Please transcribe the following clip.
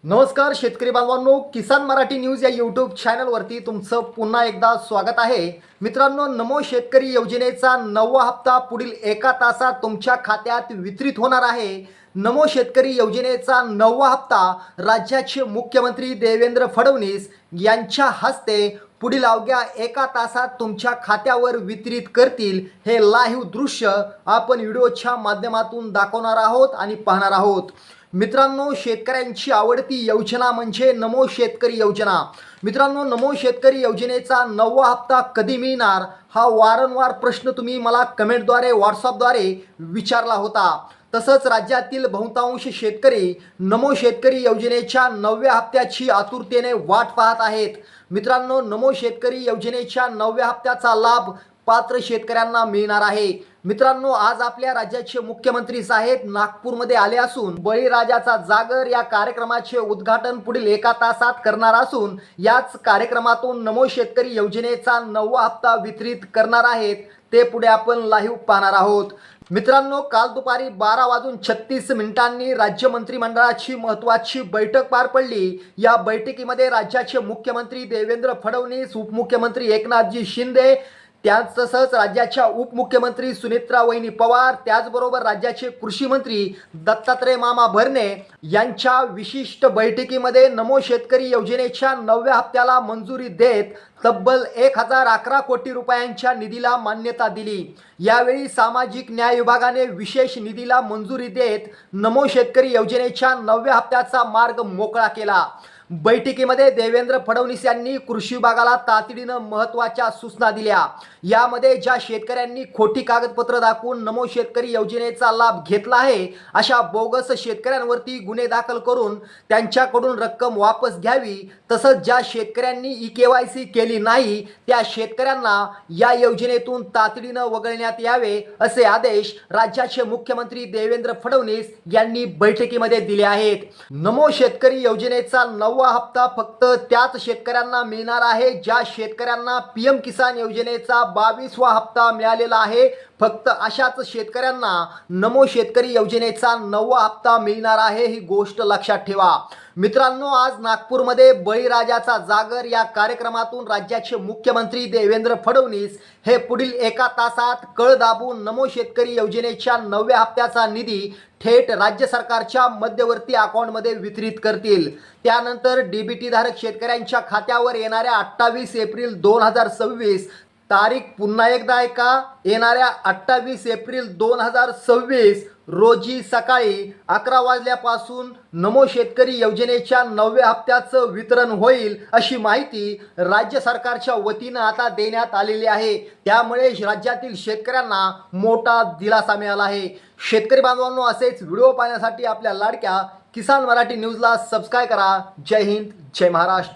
नमस्कार शेतकरी बांधवांनो, किसान मराठी न्यूज या यूट्यूब चॅनलवरती तुमचं पुन्हा एकदा स्वागत आहे। मित्रांनो, नमो शेतकरी योजनेचा 9वा हप्ता पुढील एका तासात तुमच्या खात्यात वितरित होणार आहे। नमो शेतकरी योजनेचा 9वा हप्ता राज्याचे मुख्यमंत्री देवेंद्र फडणवीस यांच्या हस्ते पुढील अवघ्या एका तासात तुमच्या खात्यावर वितरित करतील। हे लाईव्ह दृश्य आपण व्हिडिओच्या माध्यमातून दाखवणार आहोत आणि पाहणार आहोत। मित्रांनो, शेतकऱ्यांची आवडती योजना म्हणजे नमो शेतकरी योजना। मित्रांनो, नमो शेतकरी योजनेचा 9वा हप्ता कधी मिळणार हा वारंवार प्रश्न तुम्ही मला कमेंटद्वारे व्हॉट्सअपद्वारे विचारला होता। तसंच राज्यातील बहुतांश शेतकरी नमो शेतकरी योजनेच्या 9व्या हप्त्याची आतुरतेने वाट पाहत आहेत। मित्रांनो, नमो शेतकरी योजनेच्या 9व्या हप्त्याचा लाभ पात्र शेतकऱ्यांना मिळणार आहे। मित्रांनो, आज आपल्या राज्याचे मुख्यमंत्री साहेब नागपूरमध्ये आले असून बळीराजाचा जागर या कार्यक्रमाचे उद्घाटन पुढील एका तासात करणार असून याच कार्यक्रमातून नमो शेतकरी योजनेचा 9वा हप्ता वितरित करणार आहेत। ते पुढे आपण लाईव्ह पाहणार आहोत। मित्रांनो, काल दुपारी 12:36 राज्य मंत्रिमंडळाची महत्त्वाची बैठक पार पडली। या बैठकीमध्ये राज्याचे मुख्यमंत्री देवेंद्र फडणवीस, उपमुख्यमंत्री एकनाथजी शिंदे, तसंच राज्याच्या उपमुख्यमंत्री सुनेत्रा वहिनी पवार, त्याचबरोबर राज्याचे कृषी मंत्री दत्तात्रय मामा भरणे यांच्या विशिष्ट बैठकीमध्ये नमो शेतकरी योजनेच्या 9व्या हप्त्याला मंजुरी देत तब्बल 1011 कोटी रुपयांच्या निधीला मान्यता दिली। यावेळी सामाजिक न्याय विभागाने विशेष निधीला मंजुरी देत नमो शेतकरी योजनेच्या 9व्या हप्त्याचा मार्ग मोकळा केला। बैठकीमध्ये देवेंद्र फडणवीस यांनी कृषी विभागाला तातडीनं महत्त्वाच्या सूचना दिल्या। यामध्ये ज्या शेतकऱ्यांनी खोटी कागदपत्र दाखवून नमो शेतकरी योजनेचा लाभ घेतला आहे अशा बोगस शेतकऱ्यांवरती गुन्हे दाखल करून त्यांच्याकडून रक्कम वापस घ्यावी। तसंच ज्या शेतकऱ्यांनी EKYC केली नाही त्या शेतकऱ्यांना या योजनेतून तातडीनं वगळण्यात यावे असे आदेश राज्याचे मुख्यमंत्री देवेंद्र फडणवीस यांनी बैठकीमध्ये दिले आहेत। नमो शेतकरी योजनेचा 9वा हप्ता फक्त त्याच शेतकऱ्यांना मिळणार आहे ज्या शेतकऱ्यांना PM किसान योजनेचा 22वा हप्ता मिळालेला आहे। फक्त अशाच शेतकऱ्यांना नमो शेतकरी योजनेचा 9वा हप्ता मिळणार आहे, ही गोष्ट लक्षात ठेवा। मित्रांनो, आज नागपूरमध्ये बळीराजाचा जागर या कार्यक्रमातून राज्याचे मुख्यमंत्री देवेंद्र फडणवीस हे पुढील एका तासात कळ दाबून नमो शेतकरी योजनेच्या 9व्या हप्त्याचा निधी थेट राज्य सरकारच्या मध्यवर्ती अकाउंटमध्ये वितरित करतील। त्यानंतर DBT धारक शेतकऱ्यांच्या खात्यावर येणाऱ्या 28 एप्रिल 2026 तारीख पुन्हा एकदा ऐका, येणाऱ्या 28 एप्रिल 2026 रोजी सकाळी 11 वाजल्यापासून नमो शेतकरी योजनेच्या 9व्या हप्त्याचं वितरण होईल अशी माहिती राज्य सरकारच्या वतीनं आता देण्यात आलेली आहे। त्यामुळे राज्यातील शेतकऱ्यांना मोठा दिलासा मिळाला आहे। शेतकरी बांधवांनो, असेच व्हिडिओ पाहण्यासाठी आपल्या लाडक्या किसान मराठी न्यूजला सबस्क्राइब करा। जय हिंद, जय महाराष्ट्र।